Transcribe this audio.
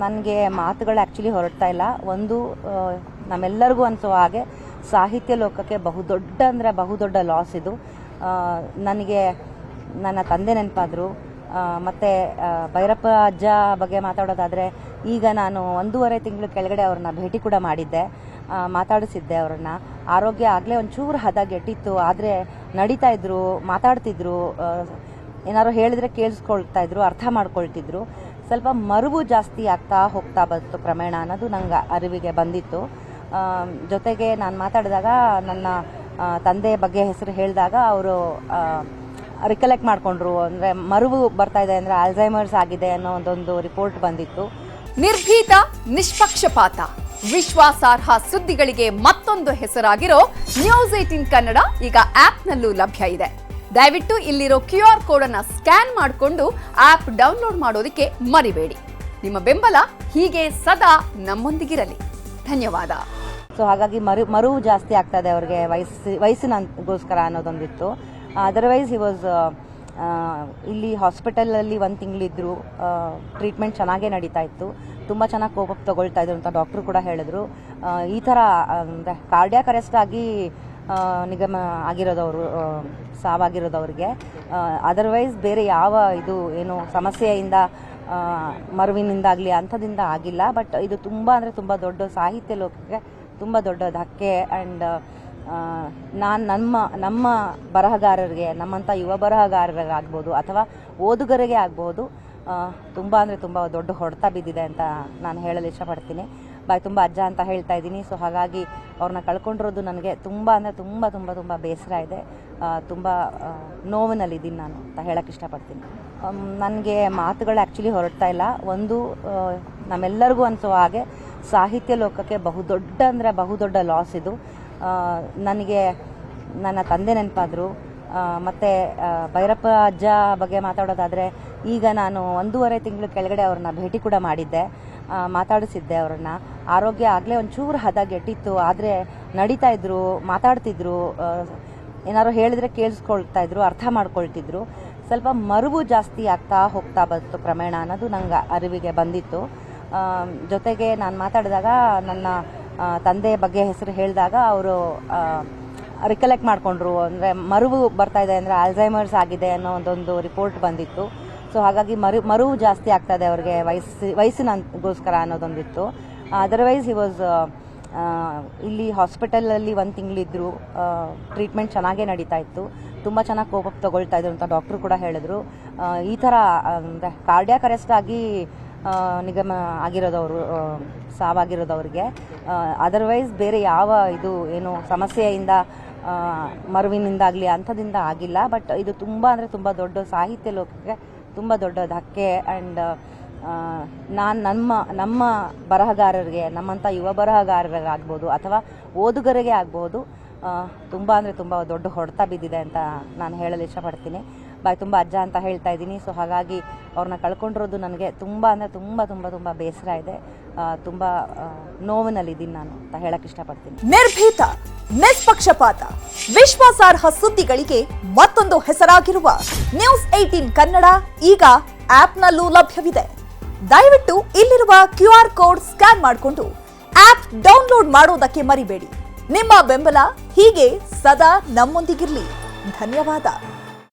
ನನಗೆ ಮಾತುಗಳು ಆ್ಯಕ್ಚುಲಿ ಹೊರಡ್ತಾ ಇಲ್ಲ. ಒಂದು ನಮ್ಮೆಲ್ಲರಿಗೂ ಅನಿಸೋ ಹಾಗೆ ಸಾಹಿತ್ಯ ಲೋಕಕ್ಕೆ ಬಹುದೊಡ್ಡ ಲಾಸ್ ಇದು. ನನಗೆ ನನ್ನ ತಂದೆ ನೆನಪಾದರು. ಮತ್ತು ಭೈರಪ್ಪ ಅಜ್ಜ ಬಗ್ಗೆ ಮಾತಾಡೋದಾದರೆ, ಈಗ ನಾನು 1.5 ತಿಂಗಳು ಕೆಳಗಡೆ ಅವ್ರನ್ನ ಭೇಟಿ ಕೂಡ ಮಾಡಿದ್ದೆ, ಮಾತಾಡಿಸಿದ್ದೆ ಅವ್ರನ್ನ. ಆರೋಗ್ಯ ಆಗಲೇ ಒಂಚೂರು ಹದಗೆಟ್ಟಿತ್ತು, ಆದರೆ ನಡೀತಾ ಇದ್ರು, ಮಾತಾಡ್ತಿದ್ರು, ಏನಾದ್ರು ಹೇಳಿದ್ರೆ ಕೇಳಿಸ್ಕೊಳ್ತಾ ಇದ್ರು, ಅರ್ಥ ಮಾಡ್ಕೊಳ್ತಿದ್ರು. ಸ್ವಲ್ಪ ಮರುವು ಜಾಸ್ತಿ ಆಗ್ತಾ ಹೋಗ್ತಾ ಬಂತು ಕ್ರಮೇಣ ಅನ್ನೋದು ನಂಗೆ ಅರಿವಿಗೆ ಬಂದಿತ್ತು. ಜೊತೆಗೆ ನಾನು ಮಾತಾಡಿದಾಗ ನನ್ನ ತಂದೆ ಬಗ್ಗೆ ಹೆಸರು ಹೇಳಿದಾಗ ಅವರು ರಿಕಲೆಕ್ಟ್ ಮಾಡಿಕೊಂಡ್ರು. ಅಂದರೆ ಮರುವು ಬರ್ತಾ ಇದೆ, ಅಂದರೆ ಆಲ್ಝೈಮರ್ಸ್ ಆಗಿದೆ ಅನ್ನೋ ಒಂದೊಂದು ರಿಪೋರ್ಟ್ ಬಂದಿತ್ತು. ನಿರ್ಭೀತ, ನಿಷ್ಪಕ್ಷಪಾತ, ವಿಶ್ವಾಸಾರ್ಹ ಸುದ್ದಿಗಳಿಗೆ ಮತ್ತೊಂದು ಹೆಸರಾಗಿರೋ ನ್ಯೂಸ್ 18 ಕನ್ನಡ ಈಗ ಆಪ್ನಲ್ಲೂ ಲಭ್ಯ ಇದೆ. ದಯವಿಟ್ಟು ಇಲ್ಲಿರೋ QR ಕೋಡ್ ಅನ್ನ ಸ್ಕ್ಯಾನ್ ಮಾಡಿಕೊಂಡು ಆಪ್ ಡೌನ್ಲೋಡ್ ಮಾಡೋದಕ್ಕೆ ಮರಿಬೇಡಿ. ನಿಮ್ಮ ಬೆಂಬಲ ಹೀಗೆ ಸದಾ ನಮ್ಮೊಂದಿಗಿರಲಿ. ಧನ್ಯವಾದ. ಸೊ ಹಾಗಾಗಿ ಮರುವು ಜಾಸ್ತಿ ಆಗ್ತಾ ಇದೆ ಅವ್ರಿಗೆ, ವಯಸ್ಸಿನಗೋಸ್ಕರ ಅನ್ನೋದೊಂದಿತ್ತು. ಅದರ್ವೈಸ್ ಹಿ ವಾಸ್ ಇಲ್ಲಿ ಹಾಸ್ಪಿಟಲಲ್ಲಿ 1 ತಿಂಗಳಿದ್ರು. ಟ್ರೀಟ್ಮೆಂಟ್ ಚೆನ್ನಾಗೇ ನಡೀತಾ ಇತ್ತು, ತುಂಬ ಚೆನ್ನಾಗಿ ಕೋಪ ತಗೊಳ್ತಾ ಇದ್ರು ಅಂತ ಡಾಕ್ಟ್ರು ಕೂಡ ಹೇಳಿದ್ರು. ಈ ಥರ ಅಂದರೆ ಕಾರ್ಡಿಯಾಕ್ ಅರೆಸ್ಟ್ ಆಗಿ ನಿಗಮ ಆಗಿರೋದವರು, ಸಾವಾಗಿರೋದವ್ರಿಗೆ. ಅದರ್ವೈಸ್ ಬೇರೆ ಯಾವ ಇದು ಏನು ಸಮಸ್ಯೆಯಿಂದ ಮರುವಿನಿಂದಾಗಲಿ ಅಂಥದಿಂದ ಆಗಿಲ್ಲ. ಬಟ್ ಇದು ತುಂಬ ಅಂದರೆ ತುಂಬ ದೊಡ್ಡ ಸಾಹಿತ್ಯ ಲೋಕಕ್ಕೆ ತುಂಬ ದೊಡ್ಡ ಧಕ್ಕೆ. ಆ್ಯಂಡ್ ನಮ್ಮ ಬರಹಗಾರರಿಗೆ, ನಮ್ಮಂಥ ಯುವ ಬರಹಗಾರರಿಗಾಗ್ಬೋದು ಅಥವಾ ಓದುಗರಿಗೆ ಆಗ್ಬೋದು, ತುಂಬ ಅಂದರೆ ತುಂಬ ದೊಡ್ಡ ಹೊಡೆತ ಬಿದ್ದಿದೆ ಅಂತ ನಾನು ಹೇಳಲು ಇಷ್ಟಪಡ್ತೀನಿ. ಬಾಯ್ ತುಂಬ ಅಜ್ಜ ಅಂತ ಹೇಳ್ತಾ ಇದ್ದೀನಿ. ಸೊ ಹಾಗಾಗಿ ಅವ್ರನ್ನ ಕಳ್ಕೊಂಡಿರೋದು ನನಗೆ ತುಂಬ ಅಂದರೆ ತುಂಬ ತುಂಬ ತುಂಬ ಬೇಸರ ಇದೆ. ತುಂಬ ನೋವಿನಲ್ಲಿದ್ದೀನಿ ನಾನು ಅಂತ ಹೇಳಕ್ಕೆ ಇಷ್ಟಪಡ್ತೀನಿ. ನನಗೆ ಮಾತುಗಳು ಆ್ಯಕ್ಚುಲಿ ಹೊರಡ್ತಾ ಇಲ್ಲ. ಒಂದು ನಮ್ಮೆಲ್ಲರಿಗೂ ಅನಿಸೋ ಹಾಗೆ ಸಾಹಿತ್ಯ ಲೋಕಕ್ಕೆ ಬಹುದೊಡ್ಡ ಲಾಸ್ ಇದು. ನನಗೆ ನನ್ನ ತಂದೆ ನೆನಪಾದರು. ಮತ್ತು ಭೈರಪ್ಪ ಅಜ್ಜ ಬಗ್ಗೆ ಮಾತಾಡೋದಾದರೆ, ಈಗ ನಾನು 1.5 ತಿಂಗಳು ಕೆಳಗಡೆ ಅವ್ರನ್ನ ಭೇಟಿ ಕೂಡ ಮಾಡಿದ್ದೆ, ಮಾತಾಡಿಸಿದ್ದೆ ಅವ್ರನ್ನ. ಆರೋಗ್ಯ ಆಗಲೇ ಒಂಚೂರು ಹದಗೆಟ್ಟಿತ್ತು, ಆದರೆ ನಡೀತಾ ಇದ್ರು, ಮಾತಾಡ್ತಿದ್ರು, ಏನಾದ್ರು ಹೇಳಿದ್ರೆ ಕೇಳಿಸ್ಕೊಳ್ತಾ ಇದ್ರು, ಅರ್ಥ ಮಾಡ್ಕೊಳ್ತಿದ್ರು. ಸ್ವಲ್ಪ ಮರುವು ಜಾಸ್ತಿ ಆಗ್ತಾ ಹೋಗ್ತಾ ಬಂತು ಕ್ರಮೇಣ ಅನ್ನೋದು ನಂಗೆ ಅರಿವಿಗೆ ಬಂದಿತ್ತು. ಜೊತೆಗೆ ನಾನು ಮಾತಾಡಿದಾಗ ನನ್ನ ತಂದೆ ಬಗ್ಗೆ ಹೆಸರು ಹೇಳಿದಾಗ ಅವರು ರಿಕಲೆಕ್ಟ್ ಮಾಡಿಕೊಂಡ್ರು. ಅಂದರೆ ಮರುವು ಬರ್ತಾ ಇದೆ, ಅಂದರೆ ಆಲ್ಝೈಮರ್ಸ್ ಆಗಿದೆ ಅನ್ನೋ ಒಂದೊಂದು ರಿಪೋರ್ಟ್ ಬಂದಿತ್ತು. ಸೊ ಹಾಗಾಗಿ ಮರುವು ಜಾಸ್ತಿ ಆಗ್ತಾ ಇದೆ ಅವ್ರಿಗೆ, ವಯಸ್ಸಿನಗೋಸ್ಕರ ಅನ್ನೋದೊಂದಿತ್ತು. ಅದರ್ವೈಸ್ ಹಿ ವಾಸ್ ಇಲ್ಲಿ ಹಾಸ್ಪಿಟಲಲ್ಲಿ 1 ತಿಂಗಳಿದ್ರು. ಟ್ರೀಟ್ಮೆಂಟ್ ಚೆನ್ನಾಗೇ ನಡೀತಾ ಇತ್ತು, ತುಂಬ ಚೆನ್ನಾಗಿ ಕೋಪ ತಗೊಳ್ತಾ ಇದ್ರು ಅಂತ ಡಾಕ್ಟ್ರು ಕೂಡ ಹೇಳಿದ್ರು. ಈ ಥರ ಅಂದರೆ ಕಾರ್ಡಿಯಾಕ್ ಅರೆಸ್ಟ್ ಆಗಿ ನಿಗಮ ಆಗಿರೋದವರು, ಸಾವಾಗಿರೋದವ್ರಿಗೆ. ಅದರ್ವೈಸ್ ಬೇರೆ ಯಾವ ಇದು ಏನು ಸಮಸ್ಯೆಯಿಂದ ಮರುವಿನಿಂದಾಗಲಿ ಅಂಥದಿಂದ ಆಗಿಲ್ಲ. ಬಟ್ ಇದು ತುಂಬ ಅಂದರೆ ತುಂಬ ದೊಡ್ಡ ಸಾಹಿತ್ಯ ಲೋಕಕ್ಕೆ ತುಂಬ ದೊಡ್ಡ ಧಕ್ಕೆ. ಆ್ಯಂಡ್ ನಮ್ಮ ಬರಹಗಾರರಿಗೆ, ನಮ್ಮಂಥ ಯುವ ಬರಹಗಾರರಿಗಾಗ್ಬೋದು ಅಥವಾ ಓದುಗರಿಗೆ ಆಗ್ಬೋದು, ತುಂಬ ಅಂದರೆ ತುಂಬ ದೊಡ್ಡ ಹೊಡೆತ ಬಿದ್ದಿದೆ ಅಂತ ನಾನು ಹೇಳಲು ಇಷ್ಟಪಡ್ತೀನಿ. ಬಾಯ್ ತುಂಬ ಅಜ್ಜ ಅಂತ ಹೇಳ್ತಾ ಇದ್ದೀನಿ. ಸೊ ಹಾಗಾಗಿ ಅವ್ರನ್ನ ಕಳ್ಕೊಂಡಿರೋದು ನನಗೆ ತುಂಬ ಅಂದರೆ ತುಂಬ ತುಂಬ ತುಂಬ ಬೇಸರ ಇದೆ. ತುಂಬ ನೋವಿನಲ್ಲಿದ್ದೀನಿ ನಾನು ಅಂತ ಹೇಳಕ್ಕೆ ಇಷ್ಟಪಡ್ತೀನಿ. ನಿರ್ಭೀತ, ನಿಷ್ಪಕ್ಷಪಾತ, ವಿಶ್ವಾಸಾರ್ಹ ಸುದ್ದಿಗಳಿಗೆ ಮತ್ತೊಂದು ಹೆಸರಾಗಿರುವ ನ್ಯೂಸ್ 18 ಕನ್ನಡ ಈಗ ಆಪ್ನಲ್ಲೂ ಲಭ್ಯವಿದೆ. ದಯವಿಟ್ಟು ಇಲ್ಲಿರುವ QR ಕೋಡ್ ಸ್ಕ್ಯಾನ್ ಮಾಡಿಕೊಂಡು ಆಪ್ ಡೌನ್ಲೋಡ್ ಮಾಡೋದಕ್ಕೆ ಮರಿಬೇಡಿ. ನಿಮ್ಮ ಬೆಂಬಲ ಹೀಗೆ ಸದಾ ನಮ್ಮೊಂದಿಗಿರಲಿ. ಧನ್ಯವಾದ.